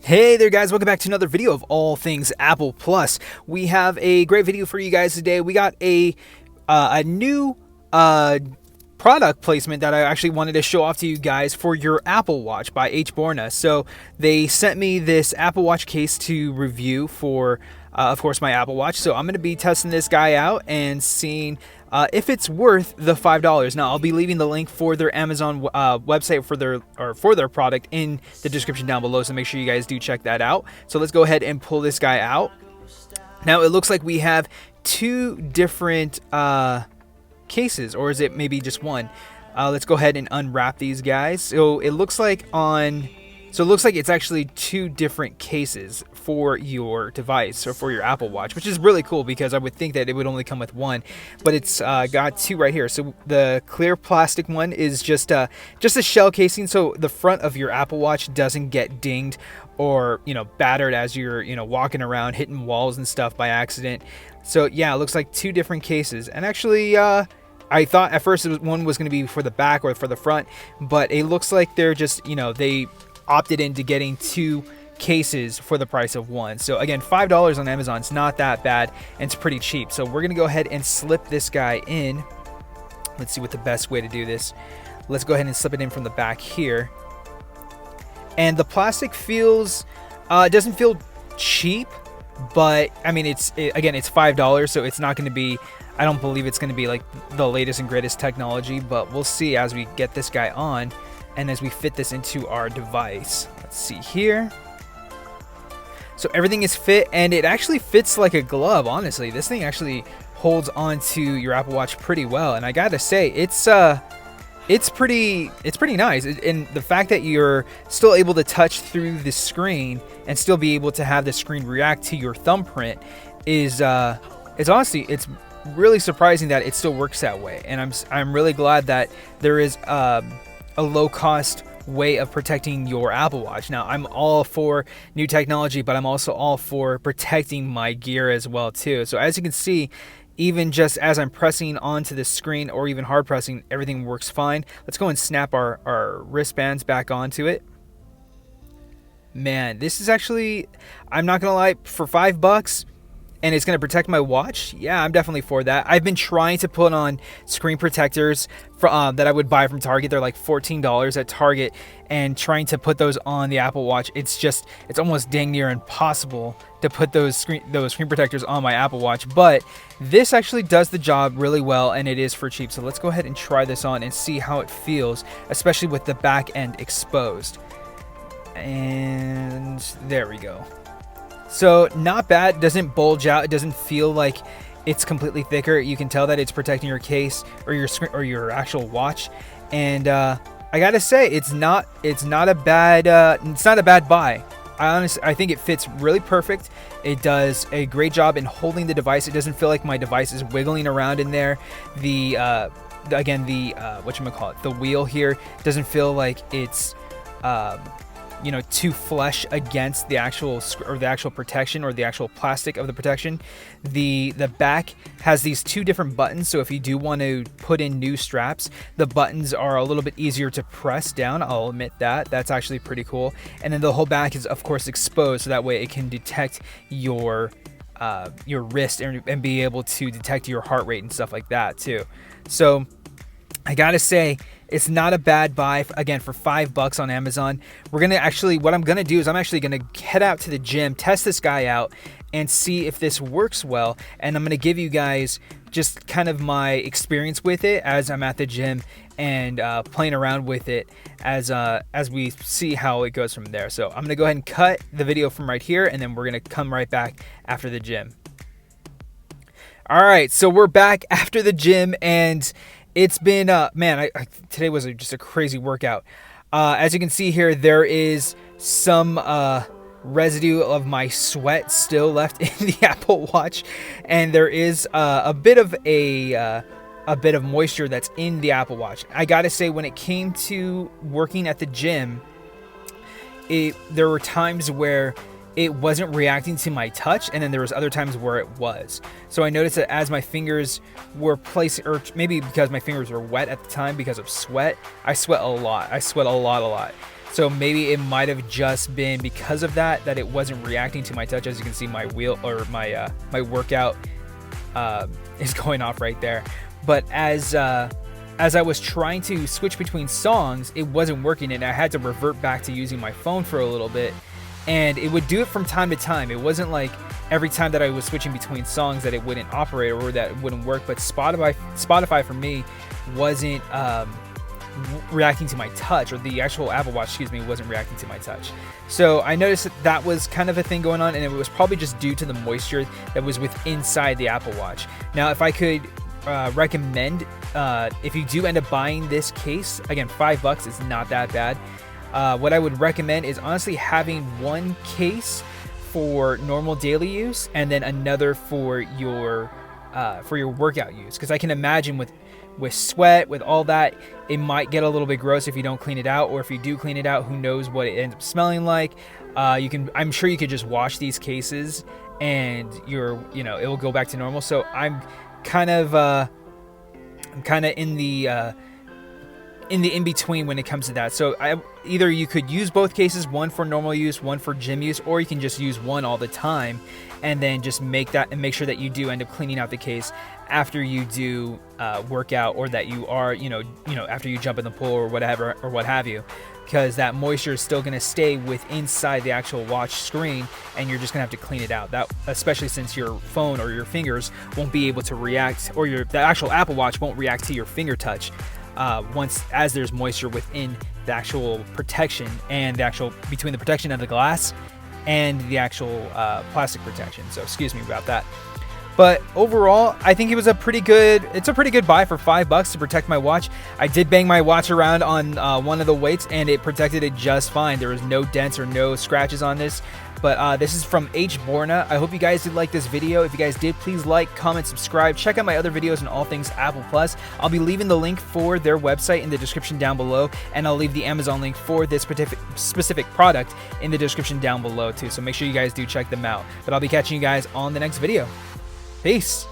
Hey there guys, welcome back to another video of all things Apple Plus. We have a great video for you guys today. We got a new product placement that I actually wanted to show off to you guys for your Apple Watch by Hborna'S. So they sent me this Apple Watch case to review for of course my Apple Watch. So I'm going to be testing this guy out and seeing if it's worth the $5. Now I'll be leaving the link for their Amazon website for their product in the description down below, so make sure you guys do check that out. So let's go ahead and pull this guy out. Now it looks like we have two different cases, or is it maybe just one? Let's go ahead and unwrap these guys. So it looks like it's actually two different cases for your device or for your Apple Watch, which is really cool because I would think that it would only come with one, but it's got two right here. So the clear plastic one is just a shell casing, so the front of your Apple Watch doesn't get dinged or battered as you're walking around hitting walls and stuff by accident. So yeah, it looks like two different cases, and actually I thought at first one was going to be for the back or for the front, but it looks like they're just they opted into getting two cases for the price of one. So again, $5 on Amazon, it's not that bad, and it's pretty cheap. So we're gonna go ahead and slip this guy in. Let's see what the best way to do this. Let's go ahead and slip it in from the back here. And the plastic feels doesn't feel cheap, but I mean again it's $5, so it's not going to be, I don't believe it's going to be like the latest and greatest technology, but we'll see as we get this guy on and as we fit this into our device. Let's see here. So everything is fit, and it actually fits like a glove. Honestly, this thing actually holds on to your Apple Watch pretty well, and I gotta say it's pretty nice. And the fact that you're still able to touch through the screen and still be able to have the screen react to your thumbprint is honestly, it's really surprising that it still works that way. And I'm really glad that there is a low cost way of protecting your Apple Watch. Now I'm all for new technology, but I'm also all for protecting my gear as well too. So as you can see, even just as I'm pressing onto the screen or even hard pressing, everything works fine. Let's go and snap our wristbands back onto it. Man, this is actually, I'm not gonna lie, for $5 and it's going to protect my watch, yeah, I'm definitely for that. I've been trying to put on screen protectors that I would buy from Target. They're like $14 at Target, and trying to put those on the Apple Watch, it's almost dang near impossible to put those screen protectors on my Apple Watch. But this actually does the job really well, and it is for cheap. So let's go ahead and try this on and see how it feels, especially with the back end exposed. And there we go. So not bad, doesn't bulge out, it doesn't feel like it's completely thicker. You can tell that it's protecting your case or your screen or your actual watch. And I gotta say, it's not a bad buy. I think it fits really perfect. It does a great job in holding the device. It doesn't feel like my device is wiggling around in there. The whatchamacallit, the wheel here doesn't feel like it's too flush against the actual protection or the actual plastic of the protection. The back has these two different buttons, so if you do want to put in new straps, the buttons are a little bit easier to press down. I'll admit that's actually pretty cool. And then the whole back is of course exposed, so that way it can detect your wrist and be able to detect your heart rate and stuff like that too. So I gotta say, it's not a bad buy, again, for $5 on Amazon. What I'm gonna do is I'm actually gonna head out to the gym, test this guy out, and see if this works well. And I'm gonna give you guys just kind of my experience with it as I'm at the gym and playing around with it as we see how it goes from there. So I'm gonna go ahead and cut the video from right here, and then we're gonna come right back after the gym. All right, so we're back after the gym, and it's been, today was just a crazy workout. As you can see here, there is some residue of my sweat still left in the Apple Watch, and there is a bit of moisture that's in the Apple Watch. I gotta say, when it came to working at the gym, there were times where it wasn't reacting to my touch, and then there was other times where it was. So I noticed that as my fingers were placing, or maybe because my fingers were wet at the time because of sweat, I sweat a lot. So maybe it might have just been because of that it wasn't reacting to my touch. As you can see, my wheel or my my workout is going off right there. But as I was trying to switch between songs, it wasn't working, and I had to revert back to using my phone for a little bit. And it would do it from time to time. It wasn't like every time that I was switching between songs that it wouldn't operate or that it wouldn't work. But Spotify for me wasn't reacting to my touch, or the actual Apple Watch, excuse me, wasn't reacting to my touch. So I noticed that was kind of a thing going on, and it was probably just due to the moisture that was inside the Apple Watch. Now, if I could recommend, if you do end up buying this case, again, $5 is not that bad. What I would recommend is honestly having one case for normal daily use and then another for your workout use, because I can imagine with sweat, with all that, it might get a little bit gross if you don't clean it out, or if you do clean it out, who knows what it ends up smelling like. I'm sure you could just wash these cases and it will go back to normal. So I'm kind of in the in between when it comes to that. So either you could use both cases, one for normal use, one for gym use, or you can just use one all the time, and then just make sure that you do end up cleaning out the case after you do work out, or that you are after you jump in the pool or whatever, or what have you, because that moisture is still going to stay inside the actual watch screen, and you're just going to have to clean it out. That, especially since your phone or your fingers won't be able to react, or the actual Apple Watch won't react to your finger touch as there's moisture within the actual protection, and between the protection of the glass and the actual plastic protection. So excuse me about that. But overall, I think it's a pretty good buy for $5 to protect my watch. I did bang my watch around on one of the weights, and it protected it just fine. There was no dents or no scratches on this. But this is from Hborna'. I hope you guys did like this video. If you guys did, please like, comment, subscribe. Check out my other videos on all things Apple Plus. I'll be leaving the link for their website in the description down below, and I'll leave the Amazon link for this specific product in the description down below too. So make sure you guys do check them out. But I'll be catching you guys on the next video. Peace.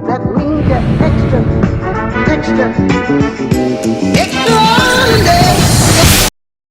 That means you're extra, extra.